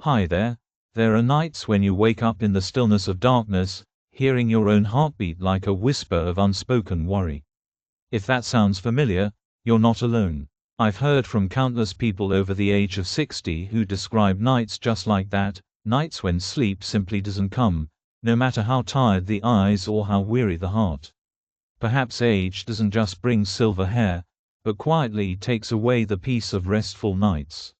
Hi there. There are nights when you wake up in the stillness of darkness, hearing your own heartbeat like a whisper of unspoken worry. If that sounds familiar, you're not alone. I've heard from countless people over the age of 60 who describe nights just like that, nights when sleep simply doesn't come, no matter how tired the eyes or how weary the heart. Perhaps age doesn't just bring silver hair, but quietly takes away the peace of restful nights.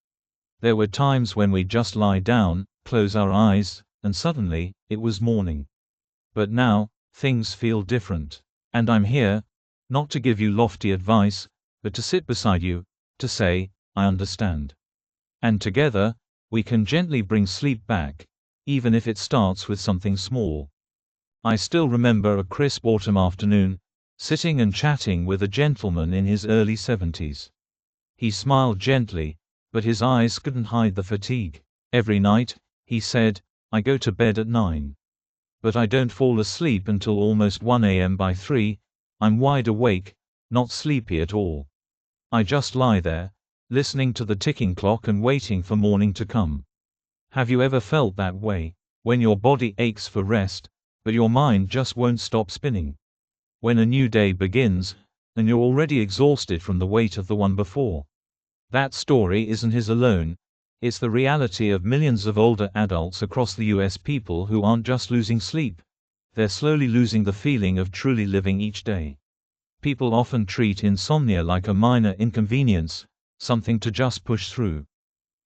There were times when we'd just lie down, close our eyes, and suddenly, it was morning. But now, things feel different. And I'm here, not to give you lofty advice, but to sit beside you, to say, I understand. And together, we can gently bring sleep back, even if it starts with something small. I still remember a crisp autumn afternoon, sitting and chatting with a gentleman in his early 70s. He smiled gently, but his eyes couldn't hide the fatigue. Every night, he said, I go to bed at 9. But I don't fall asleep until almost 1 a.m. By 3, I'm wide awake, not sleepy at all. I just lie there, listening to the ticking clock and waiting for morning to come. Have you ever felt that way? When your body aches for rest, but your mind just won't stop spinning? When a new day begins, and you're already exhausted from the weight of the one before? That story isn't his alone. It's the reality of millions of older adults across the US. People who aren't just losing sleep. They're slowly losing the feeling of truly living each day. People often treat insomnia like a minor inconvenience, something to just push through.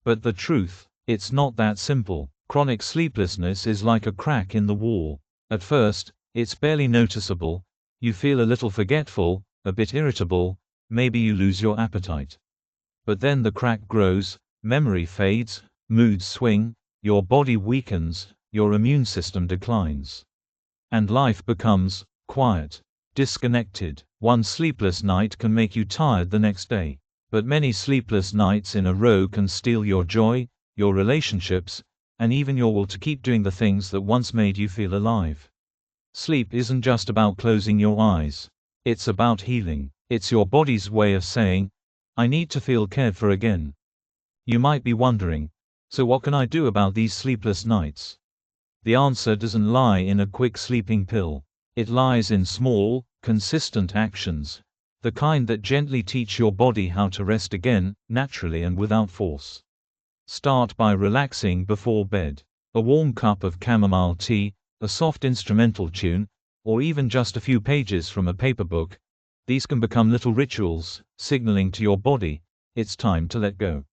But the truth, it's not that simple. Chronic sleeplessness is like a crack in the wall. At first, it's barely noticeable. You feel a little forgetful, a bit irritable, maybe you lose your appetite. But then the crack grows, memory fades, moods swing, your body weakens, your immune system declines. And life becomes quiet, disconnected. One sleepless night can make you tired the next day. But many sleepless nights in a row can steal your joy, your relationships, and even your will to keep doing the things that once made you feel alive. Sleep isn't just about closing your eyes. It's about healing. It's your body's way of saying, I need to feel cared for again. You might be wondering, so what can I do about these sleepless nights? The answer doesn't lie in a quick sleeping pill. It lies in small, consistent actions, the kind that gently teach your body how to rest again, naturally and without force. Start by relaxing before bed. A warm cup of chamomile tea, a soft instrumental tune, or even just a few pages from a paper book. These can become little rituals, signaling to your body, it's time to let go.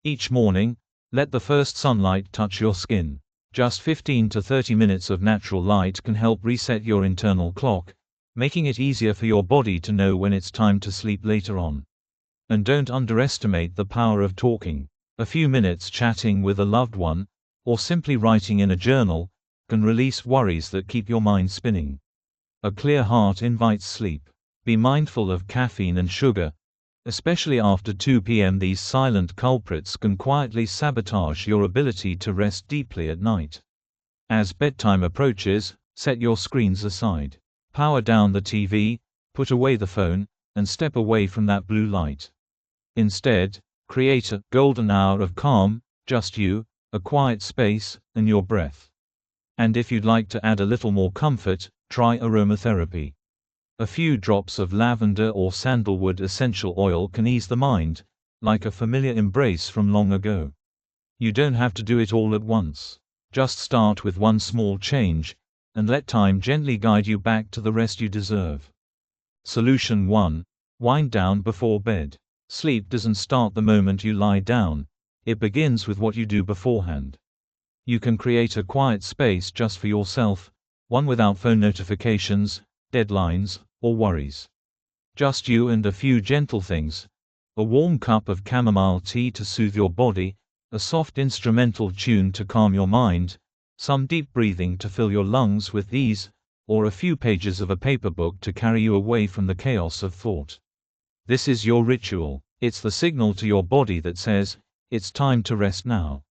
Each morning, let the first sunlight touch your skin. Just 15 to 30 minutes of natural light can help reset your internal clock, making it easier for your body to know when it's time to sleep later on. And don't underestimate the power of talking. A few minutes chatting with a loved one, or simply writing in a journal, can release worries that keep your mind spinning. A clear heart invites sleep. Be mindful of caffeine and sugar. Especially after 2 p.m. These silent culprits can quietly sabotage your ability to rest deeply at night. As bedtime approaches, set your screens aside. Power down the TV, put away the phone, and step away from that blue light. Instead, create a golden hour of calm, just you, a quiet space, and your breath. And if you'd like to add a little more comfort, try aromatherapy. A few drops of lavender or sandalwood essential oil can ease the mind, like a familiar embrace from long ago. You don't have to do it all at once. Just start with one small change, and let time gently guide you back to the rest you deserve. Solution 1. Wind down before bed. Sleep doesn't start the moment you lie down. It begins with what you do beforehand. You can create a quiet space just for yourself, one without phone notifications, deadlines, or worries. Just you and a few gentle things. A warm cup of chamomile tea to soothe your body, a soft instrumental tune to calm your mind, some deep breathing to fill your lungs with ease, or a few pages of a paper book to carry you away from the chaos of thought. This is your ritual. It's the signal to your body that says, it's time to rest now.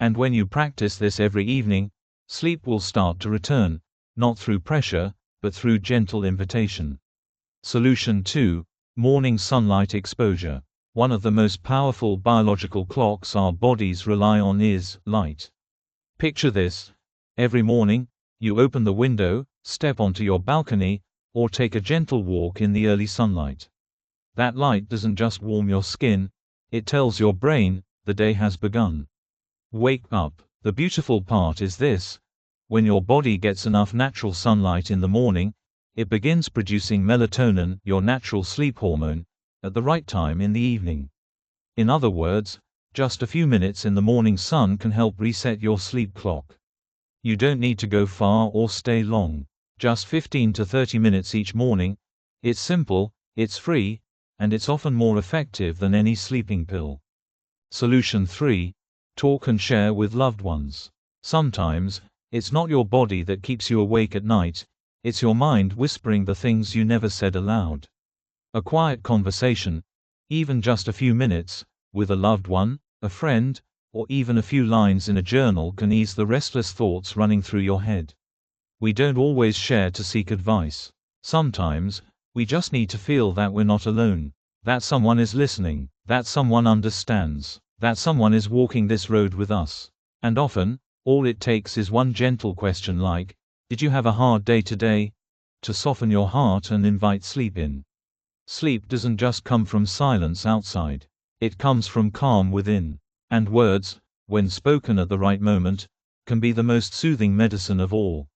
And when you practice this every evening, sleep will start to return, not through pressure, but through gentle invitation. Solution 2. Morning sunlight exposure. One of the most powerful biological clocks our bodies rely on is light. Picture this. Every morning, you open the window, step onto your balcony, or take a gentle walk in the early sunlight. That light doesn't just warm your skin, it tells your brain, the day has begun. Wake up. The beautiful part is this: when your body gets enough natural sunlight in the morning, it begins producing melatonin, your natural sleep hormone, at the right time in the evening. In other words, just a few minutes in the morning sun can help reset your sleep clock. You don't need to go far or stay long. Just 15 to 30 minutes each morning. It's simple, it's free, and it's often more effective than any sleeping pill. Solution 3. Talk and share with loved ones. Sometimes, it's not your body that keeps you awake at night, it's your mind whispering the things you never said aloud. A quiet conversation, even just a few minutes, with a loved one, a friend, or even a few lines in a journal can ease the restless thoughts running through your head. We don't always share to seek advice. Sometimes, we just need to feel that we're not alone, that someone is listening, that someone understands, that someone is walking this road with us. And often, all it takes is one gentle question like, "Did you have a hard day today?" to soften your heart and invite sleep in. Sleep doesn't just come from silence outside. It comes from calm within. And words, when spoken at the right moment, can be the most soothing medicine of all.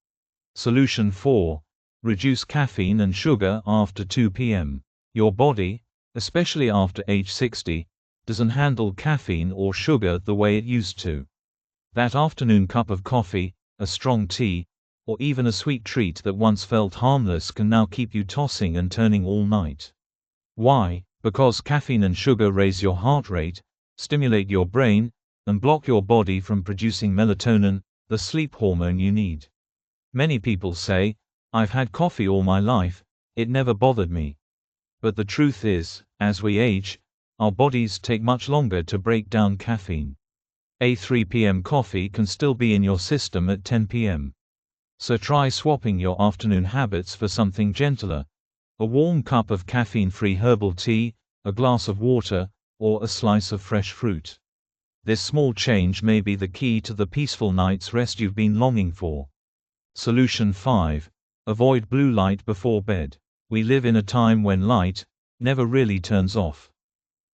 Solution 4. Reduce caffeine and sugar after 2 p.m. Your body, especially after age 60, doesn't handle caffeine or sugar the way it used to. That afternoon cup of coffee, a strong tea, or even a sweet treat that once felt harmless can now keep you tossing and turning all night. Why? Because caffeine and sugar raise your heart rate, stimulate your brain, and block your body from producing melatonin, the sleep hormone you need. Many people say, "I've had coffee all my life, it never bothered me." But the truth is, as we age, our bodies take much longer to break down caffeine. A 3 p.m. coffee can still be in your system at 10 p.m. So try swapping your afternoon habits for something gentler. A warm cup of caffeine-free herbal tea, a glass of water, or a slice of fresh fruit. This small change may be the key to the peaceful night's rest you've been longing for. Solution 5. Avoid blue light before bed. We live in a time when light never really turns off.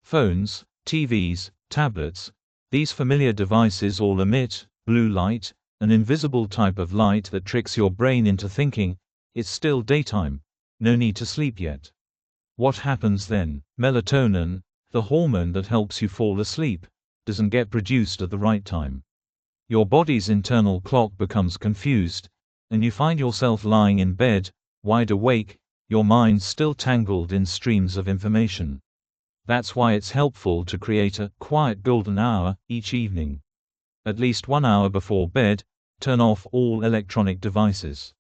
Phones, TVs, tablets, these familiar devices all emit blue light, an invisible type of light that tricks your brain into thinking, it's still daytime, no need to sleep yet. What happens then? Melatonin, the hormone that helps you fall asleep, doesn't get produced at the right time. Your body's internal clock becomes confused, and you find yourself lying in bed, wide awake, your mind still tangled in streams of information. That's why it's helpful to create a quiet golden hour each evening. At least 1 hour before bed, turn off all electronic devices.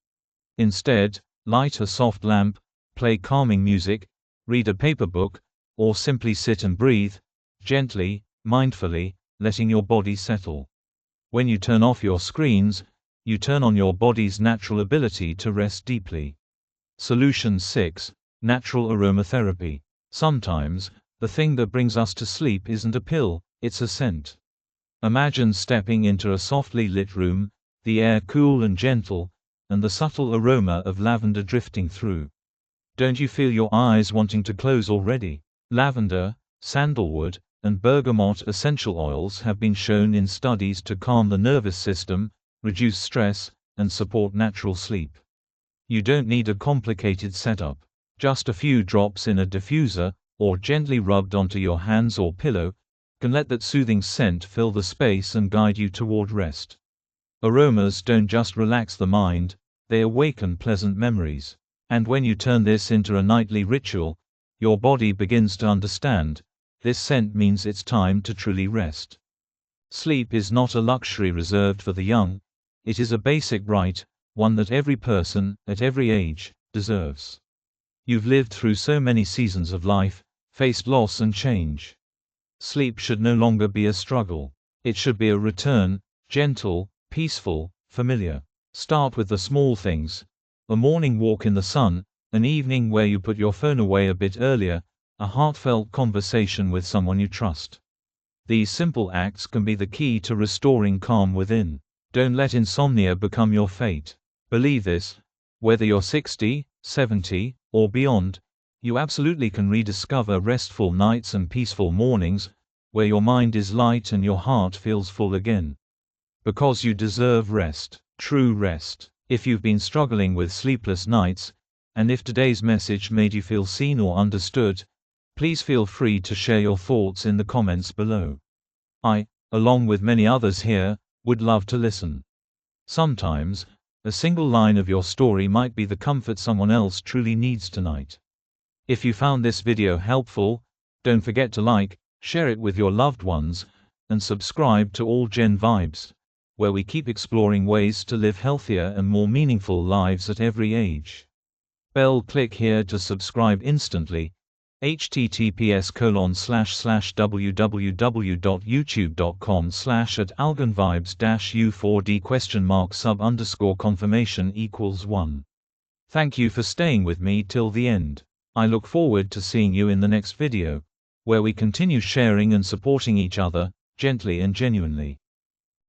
Instead, light a soft lamp, play calming music, read a paper book, or simply sit and breathe, gently, mindfully, letting your body settle. When you turn off your screens, you turn on your body's natural ability to rest deeply. Solution 6. Natural aromatherapy. Sometimes, the thing that brings us to sleep isn't a pill, it's a scent. Imagine stepping into a softly lit room, the air cool and gentle, and the subtle aroma of lavender drifting through. Don't you feel your eyes wanting to close already? Lavender, sandalwood, and bergamot essential oils have been shown in studies to calm the nervous system, reduce stress, and support natural sleep. You don't need a complicated setup. Just a few drops in a diffuser, or gently rubbed onto your hands or pillow, can let that soothing scent fill the space and guide you toward rest. Aromas don't just relax the mind, they awaken pleasant memories. And when you turn this into a nightly ritual, your body begins to understand, this scent means it's time to truly rest. Sleep is not a luxury reserved for the young, it is a basic right, one that every person, at every age, deserves. You've lived through so many seasons of life, faced loss and change. Sleep should no longer be a struggle. It should be a return, gentle, peaceful, familiar. Start with the small things: a morning walk in the sun, an evening where you put your phone away a bit earlier, a heartfelt conversation with someone you trust. These simple acts can be the key to restoring calm within. Don't let insomnia become your fate. Believe this: whether you're 60, 70, or beyond, you absolutely can rediscover restful nights and peaceful mornings, where your mind is light and your heart feels full again. Because you deserve rest, true rest. If you've been struggling with sleepless nights, and if today's message made you feel seen or understood, please feel free to share your thoughts in the comments below. I, along with many others here, would love to listen. Sometimes, a single line of your story might be the comfort someone else truly needs tonight. If you found this video helpful, don't forget to like, share it with your loved ones, and subscribe to All Gen Vibes, where we keep exploring ways to live healthier and more meaningful lives at every age. Click here to subscribe instantly. https://www.youtube.com/@alganvibes-u4d?sub_confirmation=1. Thank you for staying with me till the end. I look forward to seeing you in the next video, where we continue sharing and supporting each other, gently and genuinely.